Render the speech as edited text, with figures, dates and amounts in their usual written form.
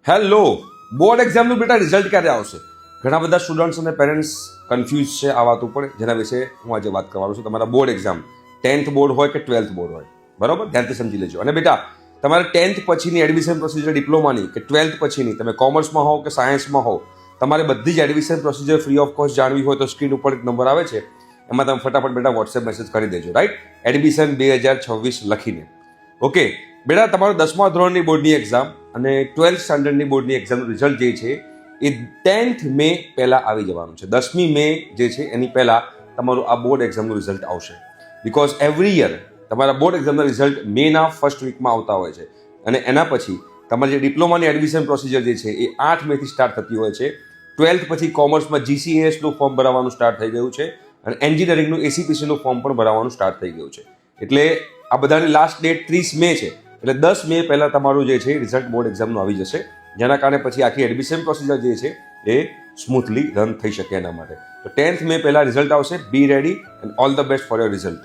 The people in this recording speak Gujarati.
હેલો, બોર્ડ એક્ઝામનું બેટા રિઝલ્ટ ક્યારે આવશે? ઘણા બધા સ્ટુડન્ટ્સ અને પેરેન્ટ્સ કન્ફ્યુઝ છે આ વાત ઉપર, જેના વિશે હું આજે વાત કરવાનો છું. તમારા બોર્ડ એક્ઝામ 10th બોર્ડ હોય કે 12th બોર્ડ હોય, બરાબર, ધ્યાનથી સમજી લેજો. અને બેટા તમારે 10th પછીની એડમિશન પ્રોસિજર ડિપ્લોમાની કે 12th પછીની, તમે કોમર્સમાં હો કે સાયન્સમાં હો, તમારે બધી જ admission procedure free of cost જાણવી હોય તો સ્ક્રીન ઉપર એક નંબર આવે છે, એમાં તમે ફટાફટ બેટા વોટ્સએપ મેસેજ કરી દેજો, રાઈટ? એડમિશન 2026 લખીને. ઓકે બેટા, તમારું 10મા ધોરણની બોર્ડની એક્ઝામ અને 12th સ્ટાન્ડર્ડની બોર્ડની એક્ઝામનું રિઝલ્ટ જે છે એ 10th મે પહેલાં આવી જવાનું છે. 10મી મે જે છે એની પહેલાં તમારું આ બોર્ડ એક્ઝામનું રિઝલ્ટ આવશે. બિકોઝ એવરી યર તમારા બોર્ડ એક્ઝામના રિઝલ્ટ મેના ફર્સ્ટ વીકમાં આવતા હોય છે અને એના પછી તમારી જે ડિપ્લોમાની એડમિશન પ્રોસિજર જે છે એ 8 મેથી સ્ટાર્ટ થતી હોય છે. 12th પછી કોમર્સમાં GCASનું ફોર્મ ભરાવાનું સ્ટાર્ટ થઈ ગયું છે અને એન્જિનિયરિંગનું ACPCનું ફોર્મ પણ ભરાવાનું સ્ટાર્ટ થઈ ગયું છે. એટલે આ બધાની લાસ્ટ ડેટ 30 મે છે, એટલે 10 મે પહેલાં તમારું જે છે રિઝલ્ટ બોર્ડ એક્ઝામનું આવી જશે, જેના કારણે પછી આખી એડમિશન પ્રોસિજર જે છે એ સ્મૂથલી રન થઈ શકે એના માટે. તો 10th મે પહેલાં રિઝલ્ટ આવશે. Be ready and all the best for your result.